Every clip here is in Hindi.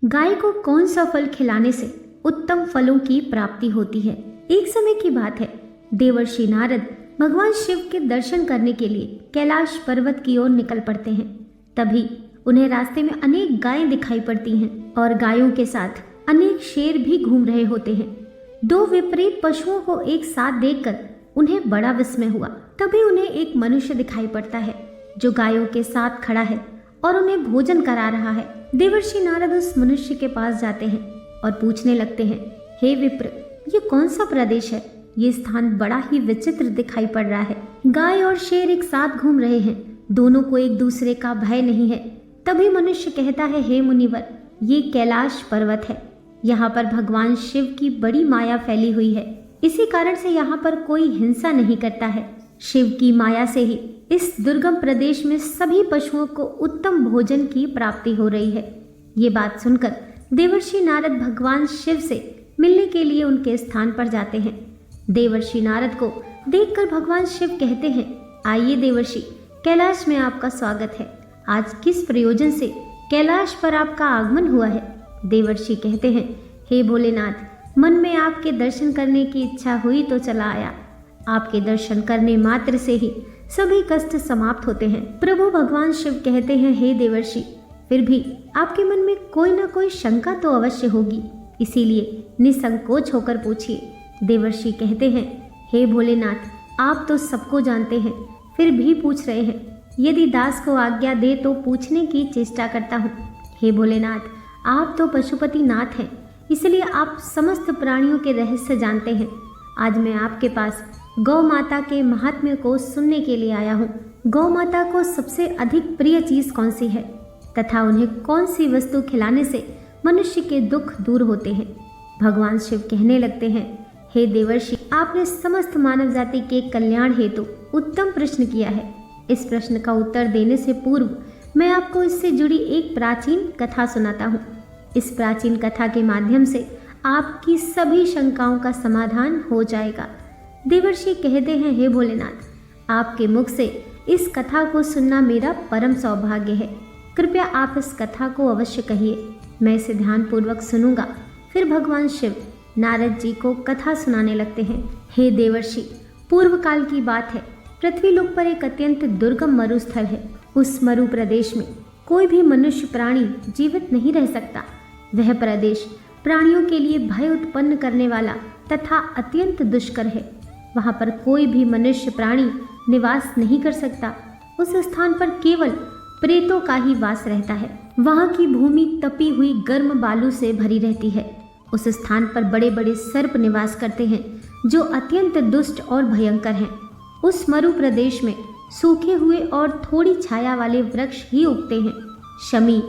गाय को कौन सा फल खिलाने से उत्तम फलों की प्राप्ति होती है। एक समय की बात है, देवर्षि नारद भगवान शिव के दर्शन करने के लिए कैलाश पर्वत की ओर निकल पड़ते हैं। तभी उन्हें रास्ते में अनेक गायें दिखाई पड़ती हैं और गायों के साथ अनेक शेर भी घूम रहे होते हैं। दो विपरीत पशुओं को एक साथ देखकर उन्हें बड़ा विस्मय हुआ। तभी उन्हें एक मनुष्य दिखाई पड़ता है जो गायों के साथ खड़ा है और उन्हें भोजन करा रहा है। देवर्षि नारद उस मनुष्य के पास जाते हैं और पूछने लगते हैं, हे विप्र, ये कौन सा प्रदेश है? ये स्थान बड़ा ही विचित्र दिखाई पड़ रहा है। गाय और शेर एक साथ घूम रहे हैं, दोनों को एक दूसरे का भय नहीं है। तभी मनुष्य कहता है, हे मुनिवर, ये कैलाश पर्वत है। यहाँ पर भगवान शिव की बड़ी माया फैली हुई है, इसी कारण से यहाँ पर कोई हिंसा नहीं करता है। शिव की माया से ही इस दुर्गम प्रदेश में सभी पशुओं को उत्तम भोजन की प्राप्ति हो रही है। ये बात सुनकर देवर्षि नारद भगवान शिव से मिलने के लिए उनके स्थान पर जाते हैं। देवर्षि नारद को देखकर भगवान शिव कहते हैं, आइए देवर्षि, कैलाश में आपका स्वागत है। आज किस प्रयोजन से कैलाश पर आपका आगमन हुआ है? देवर्षि कहते हैं, हे भोलेनाथ, मन में आपके दर्शन करने की इच्छा हुई तो चला आया। आपके दर्शन करने मात्र से ही सभी कष्ट समाप्त होते हैं। प्रभु भगवान शिव कहते हैं, हे देवर्षि, फिर भी आपके मन में कोई ना कोई शंका तो अवश्य होगी, इसीलिए निसंकोच होकर पूछिए। देवर्षि कहते हैं, हे भोलेनाथ, आप तो सबको जानते हैं, फिर भी पूछ रहे हैं। यदि दास को आज्ञा दे तो पूछने की चेष्टा करता हूँ। हे भोलेनाथ, आप तो पशुपति नाथ हैं, इसलिए आप समस्त प्राणियों के रहस्य जानते हैं। आज मैं आपके पास गौ माता के महात्म्य को सुनने के लिए आया हूँ। गौ माता को सबसे अधिक प्रिय चीज कौन सी है तथा उन्हें कौन सी वस्तु खिलाने से मनुष्य के दुख दूर होते हैं? भगवान शिव कहने लगते हैं, हे देवर्षि, आपने समस्त मानव जाति के कल्याण हेतु उत्तम प्रश्न किया है। इस प्रश्न का उत्तर देने से पूर्व मैं आपको इससे जुड़ी एक प्राचीन कथा सुनाता हूँ। इस प्राचीन कथा के माध्यम से आपकी सभी शंकाओं का समाधान हो जाएगा। देवर्षि कहते हैं, हे भोलेनाथ, आपके मुख से इस कथा को सुनना मेरा परम सौभाग्य है। कृपया आप इस कथा को अवश्य कहिए, मैं इसे ध्यानपूर्वक सुनूंगा। फिर भगवान शिव नारद जी को कथा सुनाने लगते हैं। हे देवर्षि, पूर्व काल की बात है, पृथ्वी लोक पर एक अत्यंत दुर्गम मरुस्थल है। उस मरु प्रदेश में कोई भी मनुष्य प्राणी जीवित नहीं रह सकता। वह प्रदेश प्राणियों के लिए भय उत्पन्न करने वाला तथा अत्यंत दुष्कर है। वहाँ पर कोई भी मनुष्य प्राणी निवास नहीं कर सकता। उस स्थान पर केवल प्रेतों का ही वास रहता है। वहाँ की भूमि तपी हुई गर्म बालू से भरी रहती है। उस स्थान पर बड़े बड़े सर्प निवास करते हैं जो अत्यंत दुष्ट और भयंकर हैं। उस मरु प्रदेश में सूखे हुए और थोड़ी छाया वाले वृक्ष ही उगते हैं। शमी,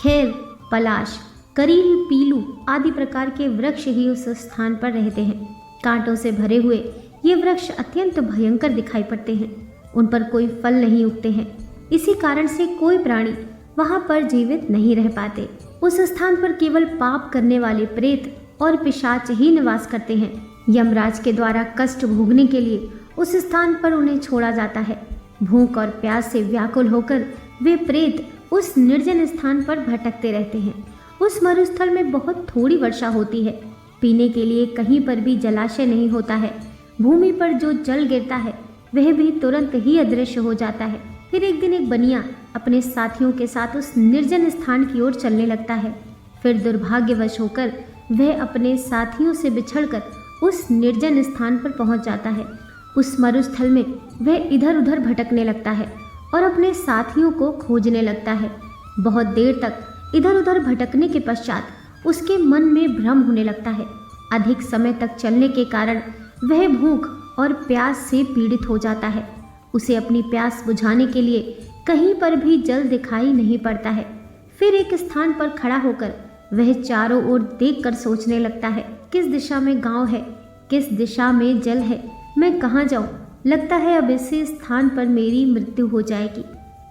खेर, पलाश, करील, पीलू आदि प्रकार के वृक्ष ही उस स्थान पर रहते हैं। कांटों से भरे हुए ये वृक्ष अत्यंत भयंकर दिखाई पड़ते हैं। उन पर कोई फल नहीं उगते हैं, इसी कारण से कोई प्राणी वहां पर जीवित नहीं रह पाते। उस स्थान पर केवल पाप करने वाले प्रेत और पिशाच ही निवास करते हैं। यमराज के द्वारा कष्ट भोगने के लिए उस स्थान पर उन्हें छोड़ा जाता है। भूख और प्यास से व्याकुल होकर वे प्रेत उस निर्जन स्थान पर भटकते रहते हैं। उस मरुस्थल में बहुत थोड़ी वर्षा होती है। पीने के लिए कहीं पर भी जलाशय नहीं होता है। भूमि पर जो जल गिरता है वह भी तुरंत ही अदृश्य हो जाता है। फिर एक दिन एक बनिया अपने साथियों के साथ उस निर्जन स्थान की ओर चलने लगता है। फिर दुर्भाग्यवश होकर वह अपने साथियों से बिछड़कर उस निर्जन स्थान पर पहुंच जाता है। उस मरुस्थल में वह इधर उधर भटकने लगता है और अपने साथियों को खोजने लगता है। बहुत देर तक इधर उधर भटकने के पश्चात उसके मन में भ्रम होने लगता है। अधिक समय तक चलने के कारण वह भूख और प्यास से पीड़ित हो जाता है। उसे अपनी प्यास बुझाने के लिए कहीं पर भी जल दिखाई नहीं पड़ता है। फिर एक स्थान पर खड़ा होकर वह चारों ओर देखकर सोचने लगता है, किस दिशा में गांव है, किस दिशा में जल है, मैं कहाँ जाऊं? लगता है अब इसी स्थान पर मेरी मृत्यु हो जाएगी।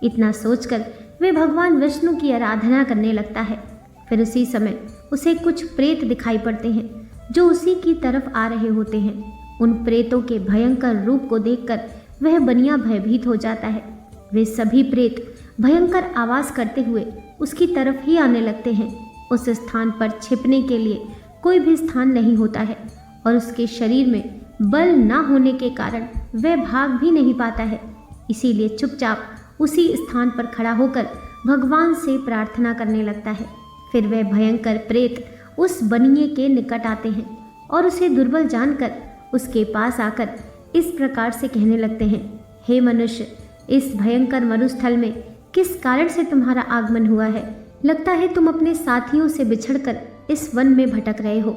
इतना सोचकर वह भगवान विष्णु की आराधना करने लगता है। फिर उसी समय उसे कुछ प्रेत दिखाई पड़ते हैं जो उसी की तरफ आ रहे होते हैं। उन प्रेतों के भयंकर रूप को देखकर वह बनिया भयभीत हो जाता है। वे सभी प्रेत भयंकर आवाज करते हुए उसकी तरफ ही आने लगते हैं। उस स्थान पर छिपने के लिए कोई भी स्थान नहीं होता है और उसके शरीर में बल न होने के कारण वह भाग भी नहीं पाता है। इसीलिए चुपचाप उसी स्थान पर खड़ा होकर भगवान से प्रार्थना करने लगता है। फिर वह भयंकर प्रेत उस बनिए के निकट आते हैं और उसे दुर्बल जानकर उसके पास आकर इस प्रकार से कहने लगते हैं, हे मनुष्य, इस भयंकर मरुस्थल में किस कारण से तुम्हारा आगमन हुआ है? लगता है तुम अपने साथियों से बिछड़कर इस वन में भटक रहे हो।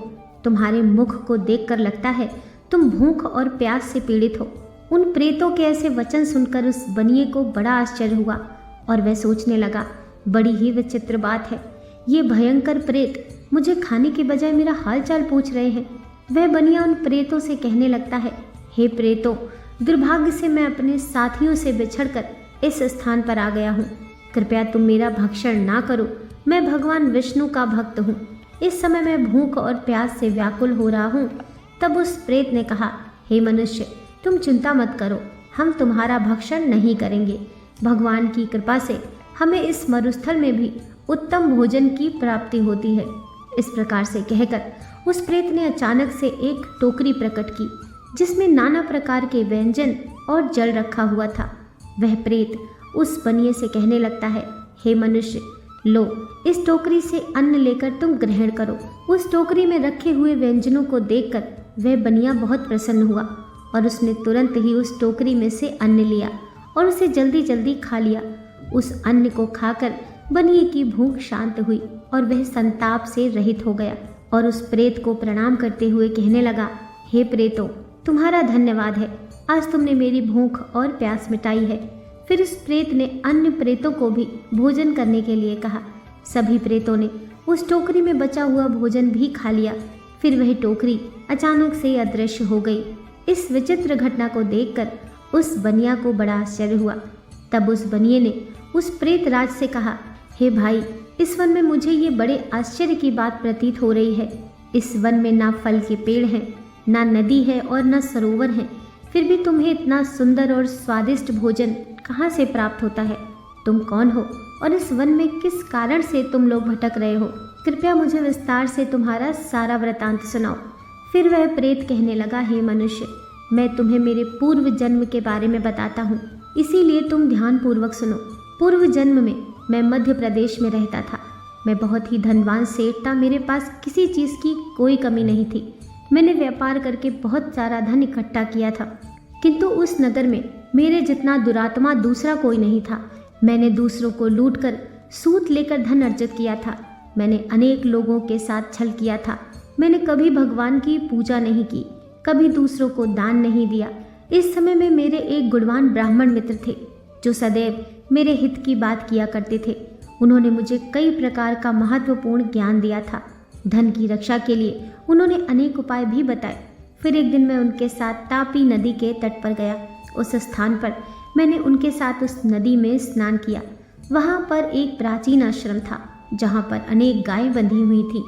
तुम्हारे मुख को देखकर लगता है तुम भूख और प्यास से पीड़ित हो। उन प्रेतों के ऐसे वचन सुनकर उस बनिए को बड़ा आश्चर्य हुआ और वह सोचने लगा, बड़ी ही विचित्र बात है, ये भयंकर प्रेत मुझे खाने के बजाय मेरा हाल चाल पूछ रहे हैं। वह बनिया उन प्रेतों से कहने लगता है, हे प्रेतों, दुर्भाग्य से मैं अपने साथियों से बिछड़कर इस स्थान पर आ गया हूँ। कृपया तुम मेरा भक्षण ना करो। मैं भगवान विष्णु का भक्त हूँ। इस समय मैं भूख और प्यास से व्याकुल हो रहा हूँ। तब उस प्रेत ने कहा, हे मनुष्य, तुम चिंता मत करो, हम तुम्हारा भक्षण नहीं करेंगे। भगवान की कृपा से हमें इस मरुस्थल में भी उत्तम भोजन की प्राप्ति होती है। इस प्रकार से कहकर उस प्रेत ने अचानक से एक टोकरी प्रकट की जिसमें नाना प्रकार के व्यंजन और जल रखा हुआ था। वह प्रेत उस बनिए से कहने लगता है, हे मनुष्य, लो, इस टोकरी से अन्न लेकर तुम ग्रहण करो। उस टोकरी में रखे हुए व्यंजनों को देखकर वह बनिया बहुत प्रसन्न हुआ और उसने तुरंत ही उस टोकरी में से अन्न लिया और उसे जल्दी जल्दी खा लिया। उस अन्न को खाकर बनिए की भूख शांत हुई और वह संताप से रहित हो गया और उस प्रेत को प्रणाम करते हुए कहने लगा, हे प्रेतों, तुम्हारा धन्यवाद है, आज तुमने मेरी भूख और प्यास मिटाई है। फिर उस प्रेत ने अन्य प्रेतों को भी भोजन करने के लिए कहा। सभी प्रेतों ने उस टोकरी में बचा हुआ भोजन भी खा लिया। फिर वह टोकरी अचानक से अदृश्य हो गई। इस विचित्र घटना को देखकर उस बनिया को बड़ा आश्चर्य हुआ। तब उस बनिए ने उस प्रेत राज से कहा, हे भाई, इस वन में मुझे ये बड़े आश्चर्य की बात प्रतीत हो रही है। इस वन में ना फल के पेड़ हैं, ना नदी है और ना सरोवर है, फिर भी तुम्हें इतना सुंदर और स्वादिष्ट भोजन कहाँ से प्राप्त होता है? तुम कौन हो और इस वन में किस कारण से तुम लोग भटक रहे हो? कृपया मुझे विस्तार से तुम्हारा सारा वृतांत सुनाओ। फिर वह प्रेत कहने लगा, हे मनुष्य, मैं तुम्हें मेरे पूर्व जन्म के बारे में बताता हूँ, इसीलिए तुम ध्यानपूर्वक सुनो। पूर्व जन्म में मैं मध्य प्रदेश में रहता था। मैं बहुत ही धनवान सेठ था। मेरे पास किसी चीज़ की कोई कमी नहीं थी। मैंने व्यापार करके बहुत सारा धन इकट्ठा किया था, किंतु उस नगर में मेरे जितना दुरात्मा दूसरा कोई नहीं था। मैंने दूसरों को लूटकर सूत लेकर धन अर्जित किया था। मैंने अनेक लोगों के साथ छल किया था। मैंने कभी भगवान की पूजा नहीं की, कभी दूसरों को दान नहीं दिया। इस समय में मेरे एक गुणवान ब्राह्मण मित्र थे जो सदैव मेरे हित की बात किया करते थे। उन्होंने मुझे कई प्रकार का महत्वपूर्ण ज्ञान दिया था। धन की रक्षा के लिए उन्होंने अनेक उपाय भी बताए। फिर एक दिन मैं उनके साथ तापी नदी के तट पर गया। उस स्थान पर मैंने उनके साथ उस नदी में स्नान किया। वहाँ पर एक प्राचीन आश्रम था जहाँ पर अनेक गायें बंधी हुई थीं।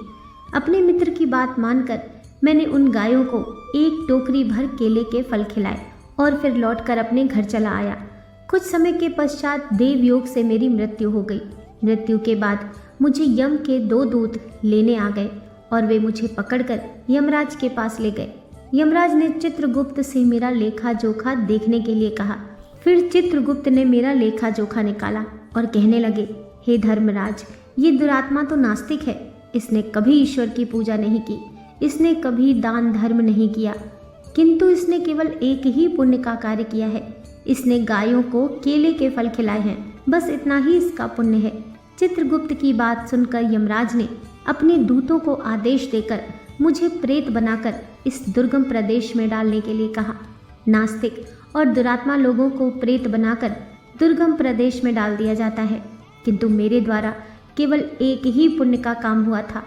अपने मित्र की बात मानकर मैंने उन गायों को एक टोकरी भर केले के फल खिलाए और फिर लौटकर अपने घर चला आया। कुछ समय के पश्चात देवयोग से मेरी मृत्यु हो गई। मृत्यु के बाद मुझे यम के 2 दूत लेने आ गए और वे मुझे पकड़कर यमराज के पास ले गए। यमराज ने चित्रगुप्त से मेरा लेखा जोखा देखने के लिए कहा। फिर चित्रगुप्त ने मेरा लेखा जोखा निकाला और कहने लगे, हे धर्मराज, ये दुरात्मा तो नास्तिक है। इसने कभी ईश्वर की पूजा नहीं की, इसने कभी दान धर्म नहीं किया, किंतु इसने केवल एक ही पुण्य का कार्य किया है। इसने गायों को केले के फल खिलाए हैं, बस इतना ही इसका पुण्य है। चित्रगुप्त की बात सुनकर यमराज ने अपने दूतों को आदेश देकर मुझे प्रेत बनाकर इस दुर्गम प्रदेश में डालने के लिए कहा। नास्तिक और दुरात्मा लोगों को प्रेत बनाकर दुर्गम प्रदेश में डाल दिया जाता है, किंतु मेरे द्वारा केवल एक ही पुण्य का काम हुआ था।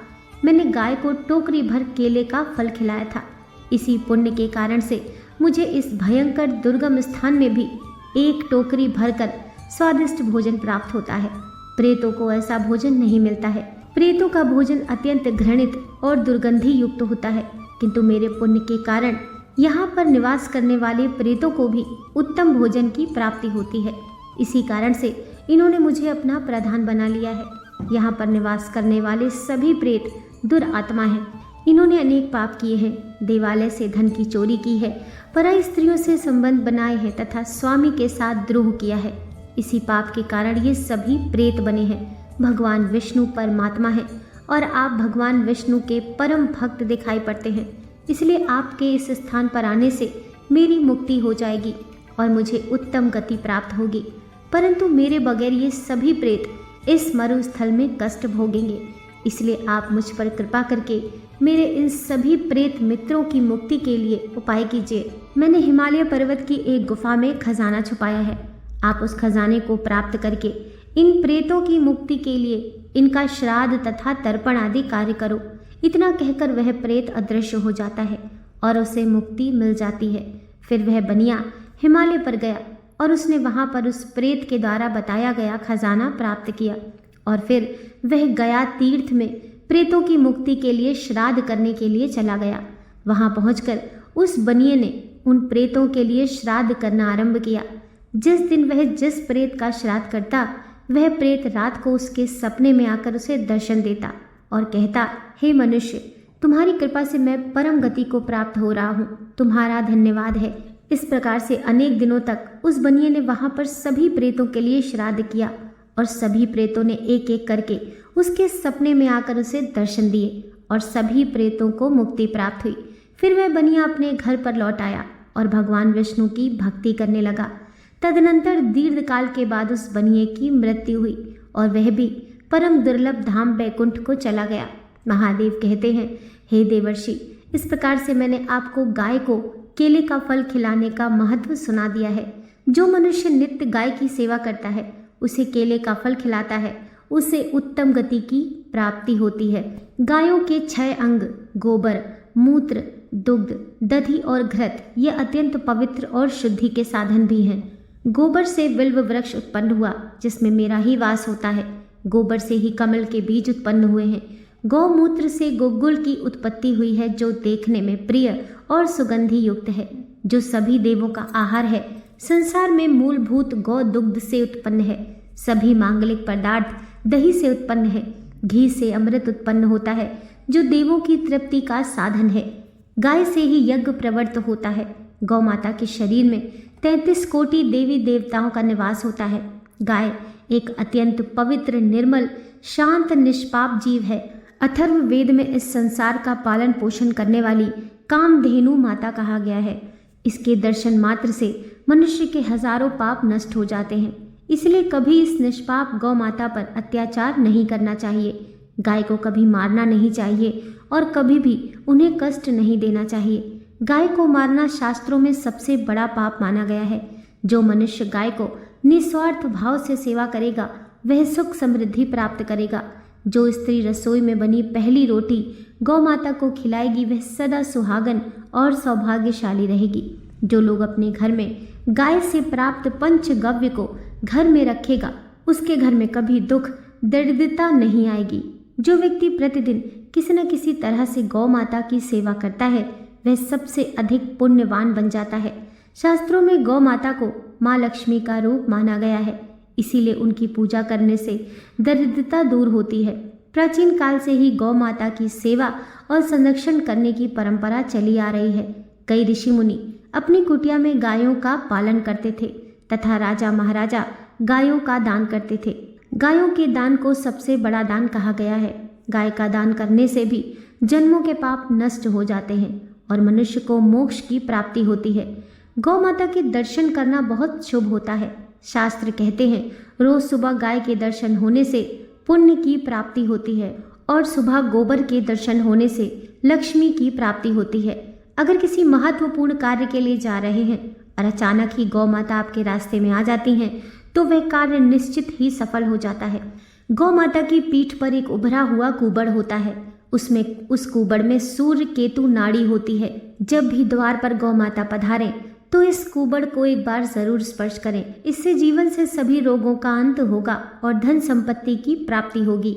मैंने गाय को टोकरी भर केले का फल खिलाया था। इसी पुण्य के कारण से मुझे इस भयंकर दुर्गम स्थान में भी एक टोकरी भरकर स्वादिष्ट भोजन प्राप्त होता है। प्रेतों को ऐसा भोजन नहीं मिलता है। प्रेतों का भोजन अत्यंत घृणित और दुर्गंधि युक्त होता है, किंतु मेरे पुण्य के कारण यहाँ पर निवास करने वाले प्रेतों को भी उत्तम भोजन की प्राप्ति होती है। इसी कारण से इन्होंने मुझे अपना प्रधान बना लिया है। यहाँ पर निवास करने वाले सभी प्रेत दुरात्मा हैं। इन्होंने अनेक पाप किए हैं, देवालय से धन की चोरी की है, पराई स्त्रियों से संबंध बनाए हैं तथा स्वामी के साथ द्रोह किया है। इसी पाप के कारण ये सभी प्रेत बने हैं। भगवान विष्णु परमात्मा है और आप भगवान विष्णु के परम भक्त दिखाई पड़ते हैं, इसलिए आपके इस स्थान पर आने से मेरी मुक्ति हो जाएगी और मुझे उत्तम गति प्राप्त होगी। परंतु मेरे बगैर ये सभी प्रेत इस मरुस्थल में कष्ट भोगेंगे, इसलिए आप मुझ पर कृपा करके मेरे इन सभी प्रेत मित्रों की मुक्ति के लिए उपाय कीजिए। मैंने हिमालय पर्वत की एक गुफा में खजाना छुपाया है, आप उस खजाने को प्राप्त करके इन प्रेतों की मुक्ति के लिए इनका श्राद्ध तथा तर्पण आदि कार्य करो। इतना कहकर वह प्रेत अदृश्य हो जाता है और उसे मुक्ति मिल जाती है। फिर वह बनिया हिमालय पर गया और उसने वहाँ पर उस प्रेत के द्वारा बताया गया खजाना प्राप्त किया और फिर वह गया तीर्थ में प्रेतों की मुक्ति के लिए श्राद्ध करने के लिए चला गया। वहाँ पहुंचकर उस बनिए ने उन प्रेतों के लिए श्राद्ध करना आरंभ किया। जिस दिन वह जिस प्रेत का श्राद्ध करता, वह प्रेत रात को उसके सपने में आकर उसे दर्शन देता और कहता, हे मनुष्य, तुम्हारी कृपा से मैं परम गति को प्राप्त हो रहा हूँ, तुम्हारा धन्यवाद है। इस प्रकार से अनेक दिनों तक उस बनिए ने वहाँ पर सभी प्रेतों के लिए श्राद्ध किया और सभी प्रेतों ने एक एक करके उसके सपने में आकर उसे दर्शन दिए और सभी प्रेतों को मुक्ति प्राप्त हुई। फिर वह बनिया अपने घर पर लौट आया और भगवान विष्णु की भक्ति करने लगा। तदनंतर दीर्घ काल के बाद उस बनिए की मृत्यु हुई और वह भी परम दुर्लभ धाम बैकुंठ को चला गया। महादेव कहते हैं, हे देवर्षि, इस प्रकार से मैंने आपको गाय को केले का फल खिलाने का महत्व सुना दिया है। जो मनुष्य नित्य गाय की सेवा करता है, उसे केले का फल खिलाता है, उसे उत्तम गति की प्राप्ति होती है। गायों के 6 अंग गोबर, मूत्र, दुग्ध, दधि और घृत ये अत्यंत पवित्र और शुद्धि के साधन भी हैं। गोबर से बिल्व वृक्ष उत्पन्न हुआ, जिसमें मेरा ही वास होता है। गोबर से ही कमल के बीज उत्पन्न हुए हैं। गौमूत्र से गुग्गुल की उत्पत्ति हुई है, जो देखने में प्रिय और सुगंधि युक्त है, जो सभी देवों का आहार है। संसार में मूलभूत गौ दुग्ध से उत्पन्न है। सभी मांगलिक पदार्थ दही से उत्पन्न है। घी से अमृत उत्पन्न होता है, जो देवों की तृप्ति का साधन है। गाय से ही यज्ञ प्रवृत्त होता है। गौ माता के शरीर में 33 कोटि देवी देवताओं का निवास होता है। गाय एक अत्यंत पवित्र, निर्मल, शांत, निष्पाप जीव है। अथर्व वेद में इस संसार का पालन पोषण करने वाली कामधेनु माता कहा गया है। इसके दर्शन मात्र से मनुष्य के हजारों पाप नष्ट हो जाते हैं। इसलिए कभी इस निष्पाप गौ माता पर अत्याचार नहीं करना चाहिए। गाय को कभी मारना नहीं चाहिए और कभी भी उन्हें कष्ट नहीं देना चाहिए। गाय को मारना शास्त्रों में सबसे बड़ा पाप माना गया है। जो मनुष्य गाय को निस्वार्थ भाव से सेवा करेगा, वह सुख समृद्धि प्राप्त करेगा। जो स्त्री रसोई में बनी पहली रोटी गौ माता को खिलाएगी, वह सदा सुहागन और सौभाग्यशाली रहेगी। जो लोग अपने घर में गाय से प्राप्त पंचगव्य को घर में रखेगा, उसके घर में कभी दुख दरिद्रता नहीं आएगी। जो व्यक्ति प्रतिदिन किसी न किसी तरह से गौ माता की सेवा करता है, वह सबसे अधिक पुण्यवान बन जाता है। शास्त्रों में गौ माता को माँ लक्ष्मी का रूप माना गया है, इसीलिए उनकी पूजा करने से दरिद्रता दूर होती है। प्राचीन काल से ही गौ माता की सेवा और संरक्षण करने की परंपरा चली आ रही है। कई ऋषि मुनि अपनी कुटिया में गायों का पालन करते थे तथा राजा महाराजा गायों का दान करते थे। गायों के दान को सबसे बड़ा दान कहा गया है। गाय का दान करने से भी जन्मों के पाप नष्ट हो जाते हैं और मनुष्य को मोक्ष की प्राप्ति होती है। गौ माता के दर्शन करना बहुत शुभ होता है। शास्त्र कहते हैं, रोज सुबह गाय के दर्शन होने से पुण्य की प्राप्ति होती है और सुबह गोबर के दर्शन होने से लक्ष्मी की प्राप्ति होती है। अगर किसी महत्वपूर्ण कार्य के लिए जा रहे हैं और अचानक ही गौ माता आपके रास्ते में आ जाती हैं, तो वह कार्य निश्चित ही सफल हो जाता है। गौ माता की पीठ पर एक उभरा हुआ कुबड़ होता है। उस कुबड़ में सूर्य केतु नाड़ी होती है। जब भी द्वार पर गौ माता पधारें तो इस कुबड़ को एक बार जरूर स्पर्श करें। इससे जीवन से सभी रोगों का अंत होगा और धन संपत्ति की प्राप्ति होगी।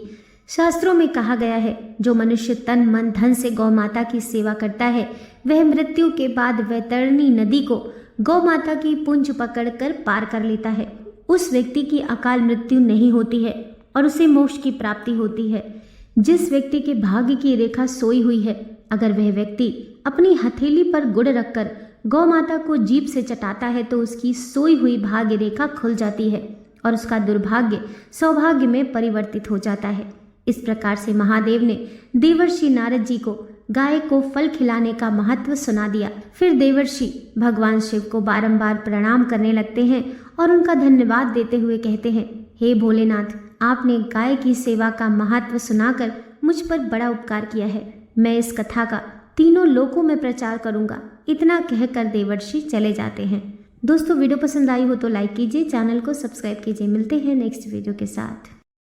शास्त्रों में कहा गया है, जो मनुष्य तन मन धन से गौ माता की सेवा करता है, वह मृत्यु के बाद वैतरणी नदी को गौ माता की पुंज पकड़कर पार कर लेता है। उस व्यक्ति की अकाल मृत्यु नहीं होती है और उसे मोक्ष की प्राप्ति होती है। जिस व्यक्ति के भाग्य की रेखा सोई हुई है, अगर वह व्यक्ति अपनी हथेली पर गुड़ रखकर गौ माता को जीभ से चटाता है तो उसकी सोई हुई भाग्य रेखा खुल जाती है और उसका दुर्भाग्य सौभाग्य में परिवर्तित हो जाता है। इस प्रकार से महादेव ने देवर्षि नारद जी को गाय को फल खिलाने का महत्व सुना दिया। फिर देवर्षि भगवान शिव को बारंबार प्रणाम करने लगते हैं और उनका धन्यवाद देते हुए कहते हैं, हे भोलेनाथ, आपने गाय की सेवा का महत्व सुनाकर मुझ पर बड़ा उपकार किया है। मैं इस कथा का तीनों लोकों में प्रचार करूंगा। इतना कहकर देवर्षि चले जाते हैं। दोस्तों, वीडियो पसंद आई हो तो लाइक कीजिए, चैनल को सब्सक्राइब कीजिए। मिलते हैं नेक्स्ट वीडियो के साथ।